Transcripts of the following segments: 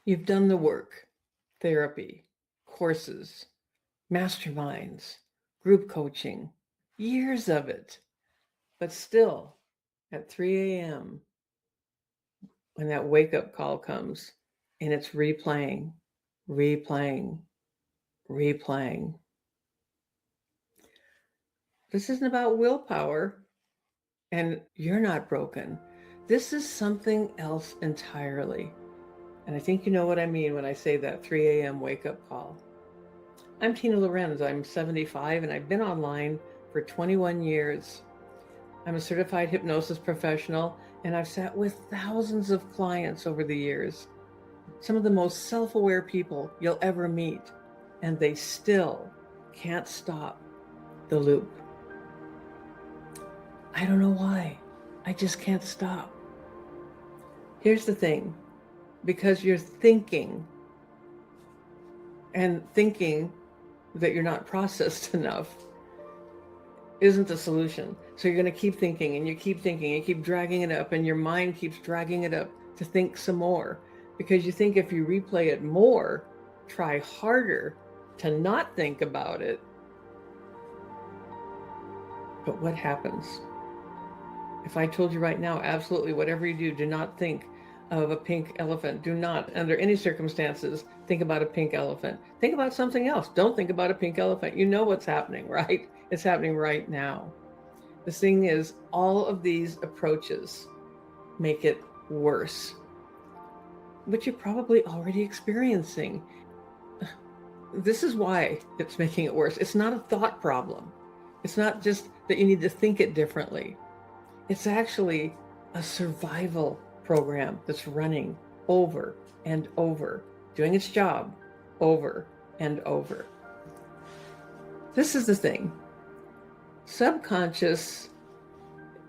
You've done the work, therapy, courses, masterminds, group coaching, years of it. But still, at 3 a.m., when that wake-up call comes and it's replaying, replaying, replaying. This isn't about willpower, and you're not broken. This is something else entirely. And I think you know what I mean when I say that 3 a.m. wake-up call. I'm Tina Lorenz. I'm 75 and I've been online for 21 years. I'm a certified hypnosis professional and I've sat with thousands of clients over the years. Some of the most self-aware people you'll ever meet, and they still can't stop the loop. I don't know why. I just can't stop. Here's the thing. Because you're thinking, and thinking that you're not processed enough isn't the solution. So you're going to keep thinking and you keep thinking and you keep dragging it up, and your mind keeps dragging it up to think some more, because you think if you replay it more, try harder to not think about it. But what happens? If I told you right now, absolutely whatever you do not think of a pink elephant. Do not, under any circumstances, think about a pink elephant. Think about something else. Don't think about a pink elephant. You know what's happening, right? It's happening right now. The thing is, all of these approaches make it worse, which you're probably already experiencing. This is why it's making it worse. It's not a thought problem. It's not just that you need to think it differently. It's actually a survival program that's running over and over, doing its job over and over. This is the thing. Subconscious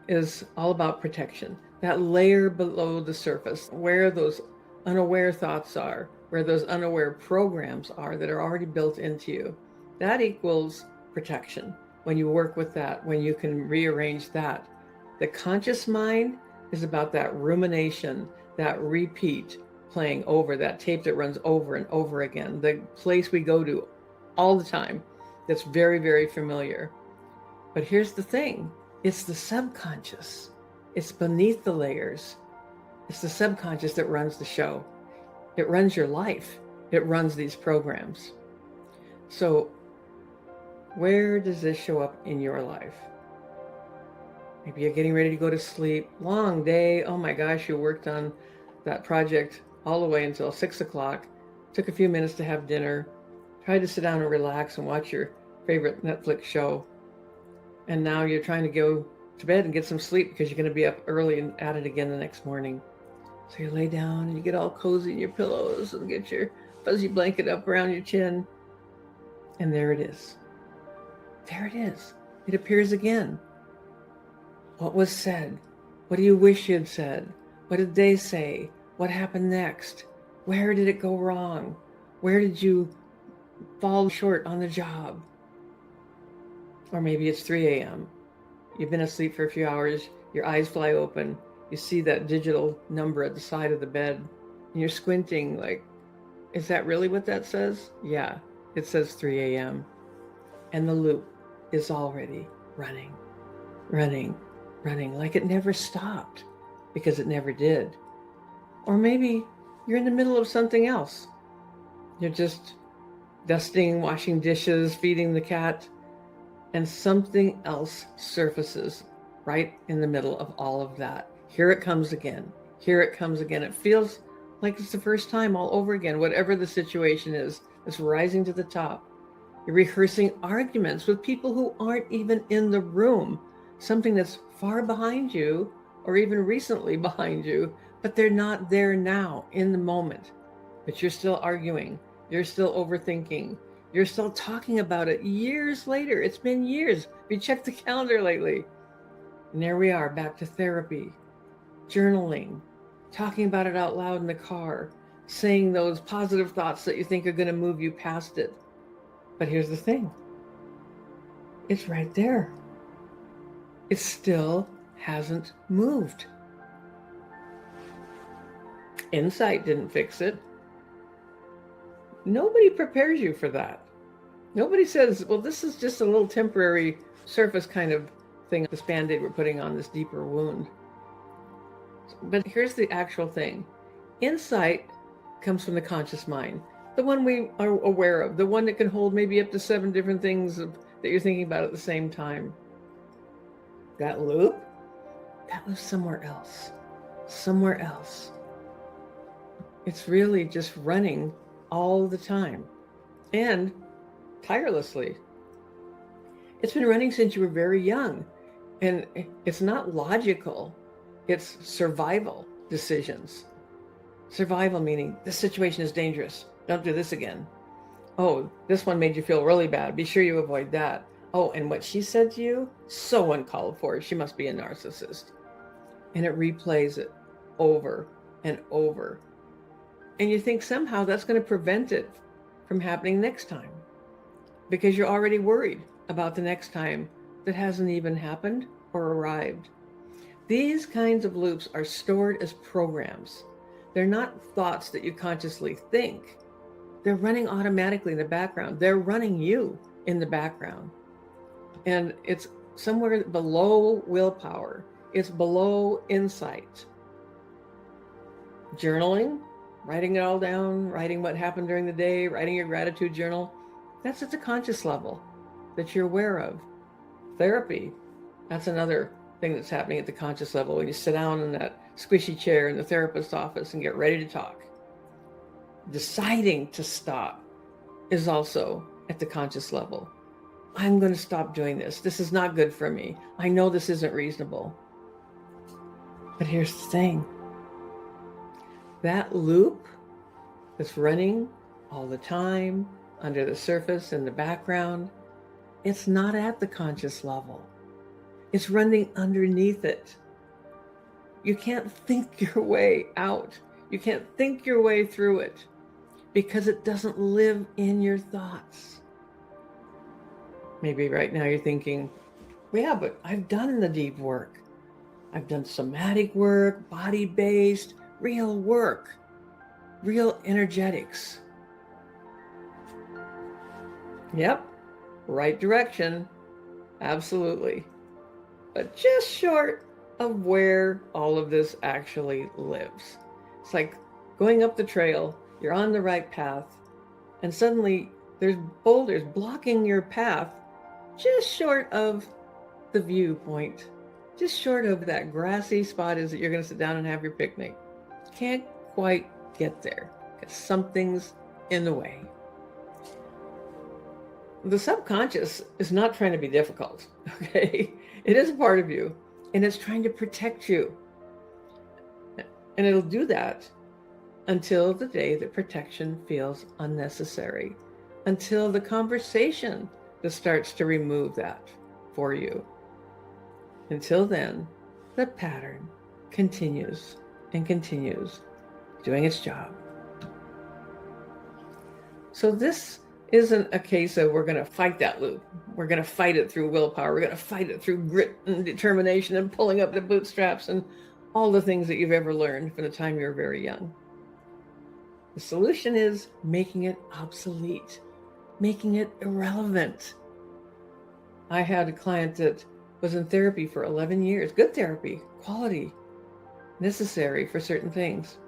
is all about protection. That layer below the surface, where those unaware thoughts are, where those unaware programs are that are already built into you, that equals protection. When you work with that, when you can rearrange that. The conscious mind is about that rumination, that repeat playing over, that tape that runs over and over again, the place we go to all the time that's very, very familiar. But here's the thing. It's the subconscious. It's beneath the layers. It's the subconscious that runs the show. It runs your life. It runs these programs. So where does this show up in your life? Maybe you're getting ready to go to sleep, long day. Oh my gosh, you worked on that project all the way until 6 o'clock. Took a few minutes to have dinner. Tried to sit down and relax and watch your favorite Netflix show. And now you're trying to go to bed and get some sleep because you're going to be up early and at it again the next morning. So you lay down and you get all cozy in your pillows and get your fuzzy blanket up around your chin. And there it is. There it is. It appears again. What was said? What do you wish you'd said? What did they say? What happened next? Where did it go wrong? Where did you fall short on the job? Or maybe it's 3 a.m. You've been asleep for a few hours. Your eyes fly open. You see that digital number at the side of the bed. And you're squinting like, is that really what that says? Yeah, it says 3 a.m. And the loop is already running, running, running like it never stopped, because it never did. Or maybe you're in the middle of something else. You're just dusting, washing dishes, feeding the cat, and something else surfaces right in the middle of all of that. Here it comes again. Here it comes again. It feels like it's the first time all over again, whatever the situation is, it's rising to the top. You're rehearsing arguments with people who aren't even in the room, something that's far behind you or even recently behind you, but they're not there now in the moment. But you're still arguing. You're still overthinking. You're still talking about it years later. It's been years. We checked the calendar lately. And there we are, back to therapy, journaling, talking about it out loud in the car, saying those positive thoughts that you think are going to move you past it. But here's the thing. It's right there. It still hasn't moved. Insight didn't fix it. Nobody prepares you for that. Nobody says, well, this is just a little temporary surface kind of thing, this Band-Aid we're putting on this deeper wound. But here's the actual thing. Insight comes from the conscious mind, the one we are aware of, the one that can hold maybe up to 7 different things that you're thinking about at the same time. That loop, that was somewhere else, somewhere else. It's really just running all the time and tirelessly. It's been running since you were very young, and it's not logical. It's survival decisions. Survival meaning this situation is dangerous. Don't do this again. Oh, this one made you feel really bad. Be sure you avoid that. Oh, and what she said to you, so uncalled for. She must be a narcissist. And it replays it over and over. And you think somehow that's going to prevent it from happening next time, because you're already worried about the next time that hasn't even happened or arrived. These kinds of loops are stored as programs. They're not thoughts that you consciously think. They're running automatically in the background. They're running you in the background. And it's somewhere below willpower. It's below insight. Journaling, writing it all down, writing what happened during the day, writing your gratitude journal, that's at the conscious level that you're aware of. Therapy, that's another thing that's happening at the conscious level when you sit down in that squishy chair in the therapist's office and get ready to talk. Deciding to stop is also at the conscious level. I'm going to stop doing this. This is not good for me. I know this isn't reasonable. But here's the thing. That loop that's running all the time under the surface in the background, it's not at the conscious level. It's running underneath it. You can't think your way out. You can't think your way through it because it doesn't live in your thoughts. Maybe right now you're thinking, yeah, but I've done the deep work. I've done somatic work, body-based, real work, real energetics. Yep, right direction, absolutely. But just short of where all of this actually lives. It's like going up the trail, you're on the right path, and suddenly there's boulders blocking your path just short of the viewpoint, just short of that grassy spot is that you're going to sit down and have your picnic. Can't quite get there because something's in the way. The subconscious is not trying to be difficult, okay? It is a part of you, and it's trying to protect you. And it'll do that until the day that protection feels unnecessary, until the conversation that starts to remove that for you. Until then, the pattern continues and continues, doing its job. So this isn't a case of we're going to fight that loop. We're going to fight it through willpower. We're going to fight it through grit and determination and pulling up the bootstraps and all the things that you've ever learned from the time you were very young. The solution is making it obsolete, making it irrelevant. I had a client that was in therapy for 11 years, good therapy, quality, necessary for certain things.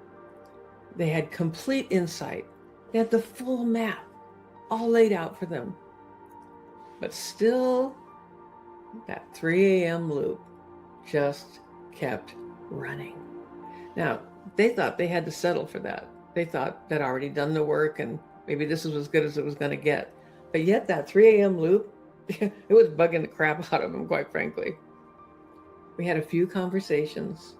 They had complete insight. They had the full map all laid out for them. But still, that 3 a.m. loop just kept running. Now, they thought they had to settle for that. They thought they'd already done the work and maybe this was as good as it was going to get. But yet that 3 a.m. loop, it was bugging the crap out of them, quite frankly. We had a few conversations,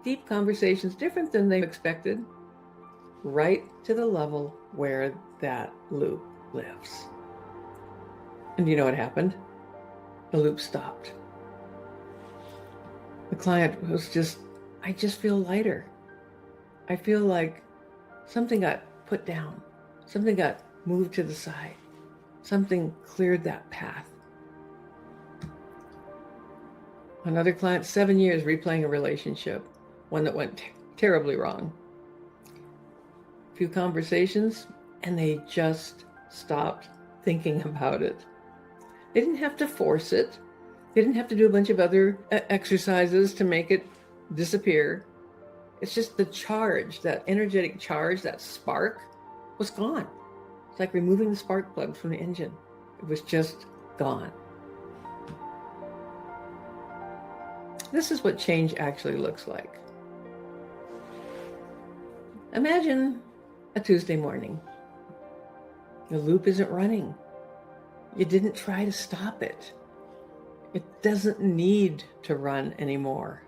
deep conversations, different than they expected, right to the level where that loop lives. And you know what happened? The loop stopped. The client was I just feel lighter. I feel like something got put down. Something got moved to the side. Something cleared that path. Another client, 7 years replaying a relationship, one that went terribly wrong. A few conversations, and they just stopped thinking about it. They didn't have to force it. They didn't have to do a bunch of other exercises to make it disappear. It's just the charge, that energetic charge, that spark was gone. It's like removing the spark plug from the engine. It was just gone. This is what change actually looks like. Imagine a Tuesday morning. The loop isn't running. You didn't try to stop it. It doesn't need to run anymore.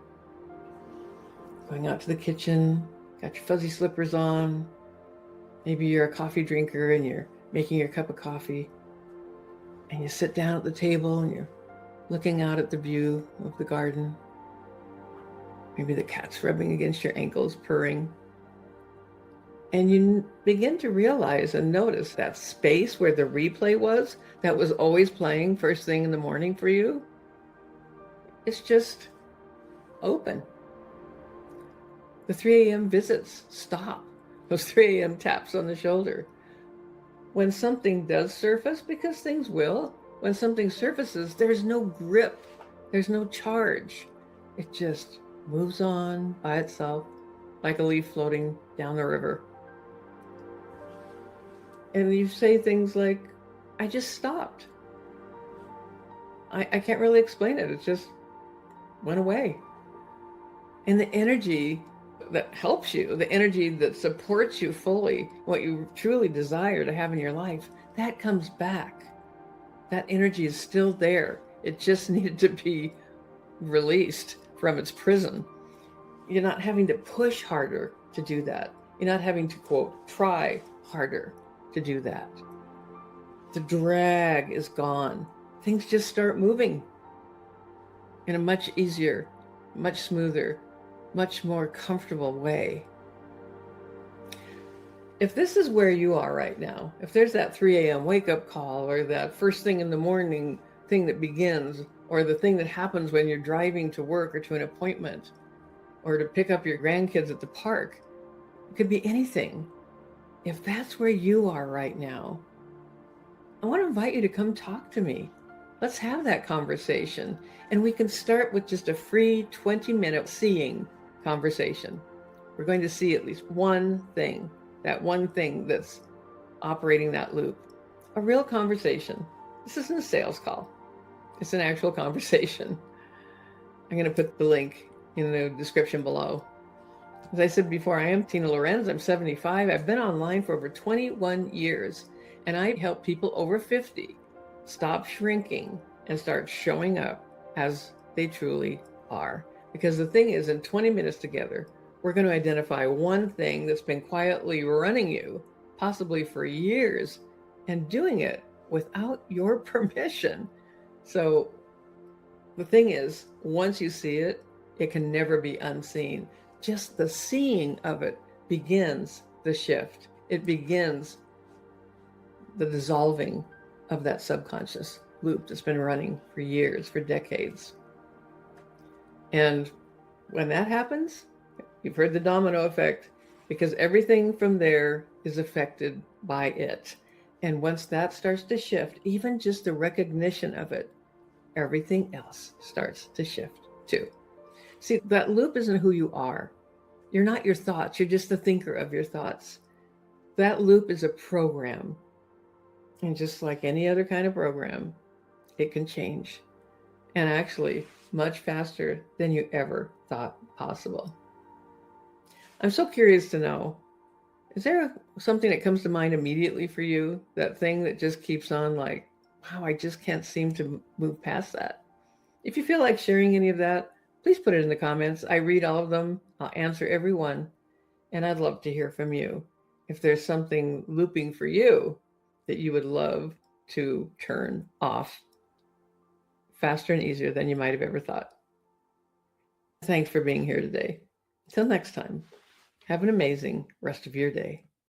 Going out to the kitchen, got your fuzzy slippers on. Maybe you're a coffee drinker and you're making your cup of coffee. And you sit down at the table and you're looking out at the view of the garden. Maybe the cat's rubbing against your ankles, purring. And you begin to realize and notice that space where the replay was, that was always playing first thing in the morning for you, it's just open. The 3 a.m. visits stop. Those 3 a.m. taps on the shoulder. When something does surface, because things will, when something surfaces, there's no grip, there's no charge. It just moves on by itself like a leaf floating down the river. And you say things like, I just stopped. I can't really explain it. It just went away. And the energy that helps you, the energy that supports you fully, what you truly desire to have in your life, that comes back. That energy is still there. It just needed to be released from its prison. You're not having to push harder to do that. You're not having to, quote, try harder to do that. The drag is gone. Things just start moving in a much easier, much smoother, much more comfortable way. If this is where you are right now, if there's that 3 a.m. wake-up call or that first thing in the morning thing that begins, or the thing that happens when you're driving to work or to an appointment or to pick up your grandkids at the park, it could be anything. If that's where you are right now, I want to invite you to come talk to me. Let's have that conversation. And we can start with just a free 20-minute seeing conversation. We're going to see at least one thing, that one thing that's operating that loop. A real conversation. This isn't a sales call. It's an actual conversation. I'm going to put the link in the description below. As I said before, I am Tina Lorenz. I'm 75. I've been online for over 21 years, and I help people over 50 stop shrinking and start showing up as they truly are. Because the thing is, in 20 minutes together, we're going to identify one thing that's been quietly running you, possibly for years, and doing it without your permission. So the thing is, once you see it, it can never be unseen. Just the seeing of it begins the shift. It begins the dissolving of that subconscious loop that's been running for years, for decades. And when that happens, you've heard the domino effect, because everything from there is affected by it. And once that starts to shift, even just the recognition of it, everything else starts to shift too. See, that loop isn't who you are. You're not your thoughts. You're just the thinker of your thoughts. That loop is a program. And just like any other kind of program, it can change. And actually, much faster than you ever thought possible. I'm so curious to know, is there something that comes to mind immediately for you? That thing that just keeps on like, wow, I just can't seem to move past that. If you feel like sharing any of that, please put it in the comments. I read all of them. I'll answer every one. And I'd love to hear from you. If there's something looping for you that you would love to turn off faster and easier than you might have ever thought. Thanks for being here today. Until next time, have an amazing rest of your day.